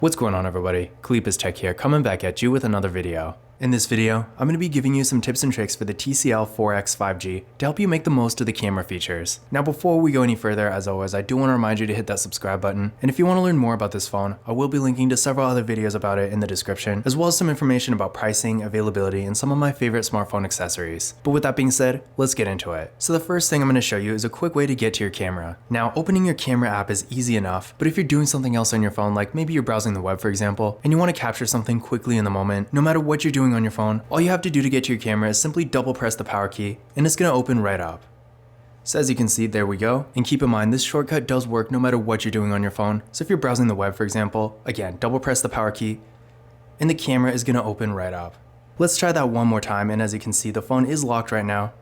What's going on, everybody? Kaleepus Tech here, coming back at you with another video. In this video, I'm going to be giving you some tips and tricks for the TCL 4X 5G to help you make the most of the camera features. Now before we go any further, as always, I do want to remind you to hit that subscribe button, and if you want to learn more about this phone, I will be linking to several other videos about it in the description, as well as some information about pricing, availability, and some of my favorite smartphone accessories. But with that being said, let's get into it. So the first thing I'm going to show you is a quick way to get to your camera. Now opening your camera app is easy enough, but if you're doing something else on your phone, like maybe you're browsing the web for example, and you want to capture something quickly in the moment, no matter what you're doing on your phone, all you have to do to get to your camera is simply double press the power key, and it's going to open right up. So as you can see, there we go. And keep in mind, this shortcut does work no matter what you're doing on your phone. So if you're browsing the web, for example, again, double press the power key, and the camera is going to open right up. Let's try that one more time, and as you can see, the phone is locked right now.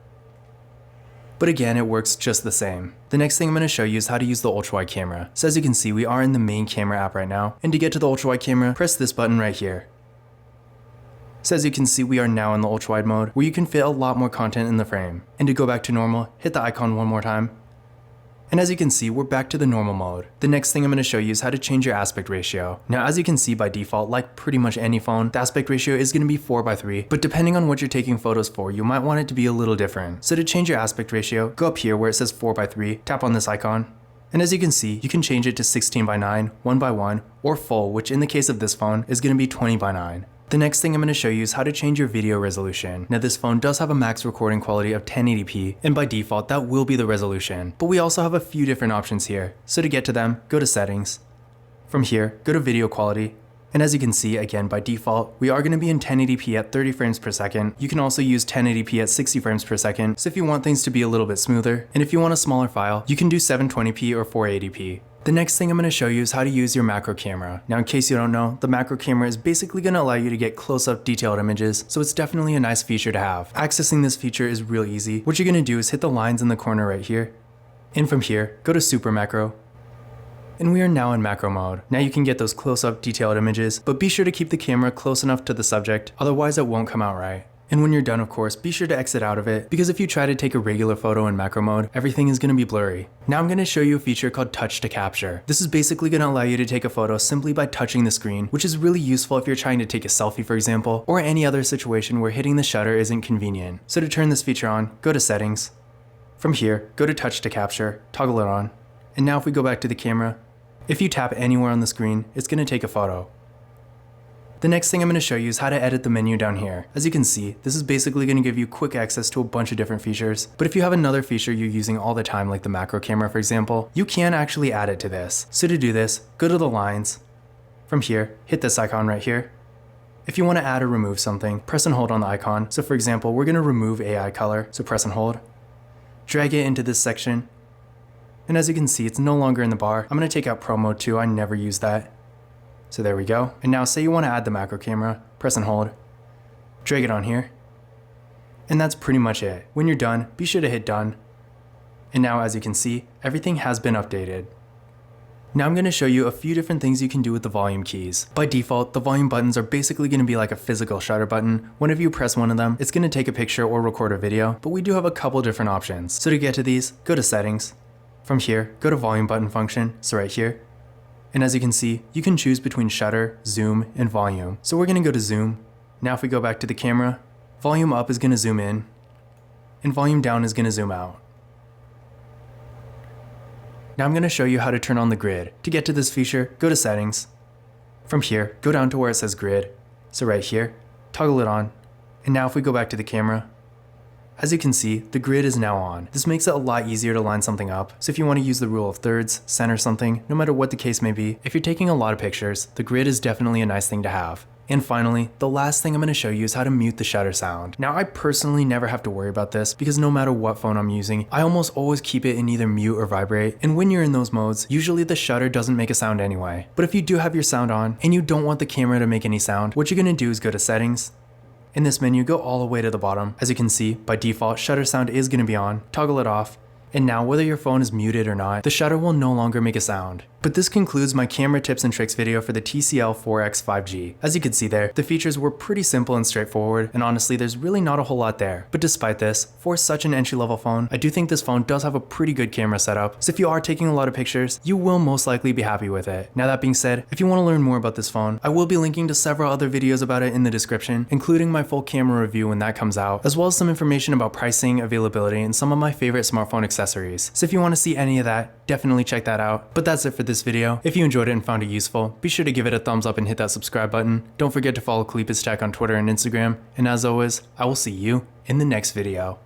But again, it works just the same. The next thing I'm going to show you is how to use the ultra-wide camera. So as you can see, we are in the main camera app right now. And to get to the ultra-wide camera, press this button right here. So as you can see, we are now in the ultra-wide mode, where you can fit a lot more content in the frame. And to go back to normal, hit the icon one more time. And as you can see, we're back to the normal mode. The next thing I'm going to show you is how to change your aspect ratio. Now as you can see, by default, like pretty much any phone, the aspect ratio is going to be 4:3, but depending on what you're taking photos for, you might want it to be a little different. So to change your aspect ratio, go up here where it says 4:3, tap on this icon. And as you can see, you can change it to 16:9, 1:1, or full, which in the case of this phone is going to be 20:9. The next thing I'm going to show you is how to change your video resolution. Now this phone does have a max recording quality of 1080p, and by default that will be the resolution. But we also have a few different options here. So to get to them, go to settings. From here, go to video quality. And as you can see, again, by default, we are going to be in 1080p at 30 frames per second. You can also use 1080p at 60 frames per second. So if you want things to be a little bit smoother, and if you want a smaller file, you can do 720p or 480p. The next thing I'm going to show you is how to use your macro camera. Now in case you don't know, the macro camera is basically going to allow you to get close-up detailed images, so it's definitely a nice feature to have. Accessing this feature is real easy. What you're going to do is hit the lines in the corner right here, and from here, go to super macro. And we are now in macro mode. Now you can get those close-up detailed images, but be sure to keep the camera close enough to the subject, otherwise it won't come out right. And when you're done, of course, be sure to exit out of it, because if you try to take a regular photo in macro mode, everything is going to be blurry. Now I'm going to show you a feature called touch to capture. This is basically going to allow you to take a photo simply by touching the screen, which is really useful if you're trying to take a selfie, for example, or any other situation where hitting the shutter isn't convenient. So to turn this feature on, go to settings. From here, go to touch to capture, toggle it on. And now if we go back to the camera, if you tap anywhere on the screen, it's going to take a photo. The next thing I'm going to show you is how to edit the menu down here. As you can see, this is basically going to give you quick access to a bunch of different features, but if you have another feature you're using all the time, like the macro camera for example, you can actually add it to this. So to do this, go to the lines. From here, hit this icon right here. If you want to add or remove something, press and hold on the icon. So for example, we're going to remove AI color, so press and hold. Drag it into this section. And as you can see, it's no longer in the bar. I'm going to take out Pro Mode too, I never use that. So there we go. And now say you want to add the macro camera, press and hold, drag it on here. And that's pretty much it. When you're done, be sure to hit done. And now as you can see, everything has been updated. Now I'm going to show you a few different things you can do with the volume keys. By default, the volume buttons are basically going to be like a physical shutter button. Whenever you press one of them, it's going to take a picture or record a video, but we do have a couple different options. So to get to these, go to settings. From here, go to volume button function, so right here. And as you can see, you can choose between shutter, zoom, and volume. So we're going to go to zoom. Now if we go back to the camera, volume up is going to zoom in, and volume down is going to zoom out. Now I'm going to show you how to turn on the grid. To get to this feature, go to settings. From here, go down to where it says grid. So right here, toggle it on. And now if we go back to the camera, as you can see, the grid is now on. This makes it a lot easier to line something up. So if you want to use the rule of thirds, center something, no matter what the case may be, if you're taking a lot of pictures, the grid is definitely a nice thing to have. And finally, the last thing I'm going to show you is how to mute the shutter sound. Now I personally never have to worry about this because no matter what phone I'm using, I almost always keep it in either mute or vibrate. And when you're in those modes, usually the shutter doesn't make a sound anyway. But if you do have your sound on and you don't want the camera to make any sound, what you're going to do is go to settings. In this menu, go all the way to the bottom. As you can see, by default, shutter sound is going to be on. Toggle it off. And now whether your phone is muted or not, the shutter will no longer make a sound. But this concludes my camera tips and tricks video for the TCL 4X 5G. As you can see there, the features were pretty simple and straightforward, and honestly there's really not a whole lot there. But despite this, for such an entry-level phone, I do think this phone does have a pretty good camera setup, so if you are taking a lot of pictures, you will most likely be happy with it. Now that being said, if you want to learn more about this phone, I will be linking to several other videos about it in the description, including my full camera review when that comes out, as well as some information about pricing, availability, and some of my favorite smartphone accessories. So if you want to see any of that, definitely check that out. But that's it for this video. If you enjoyed it and found it useful, be sure to give it a thumbs up and hit that subscribe button. Don't forget to follow Kalipa's Tech on Twitter and Instagram, and as always, I will see you in the next video.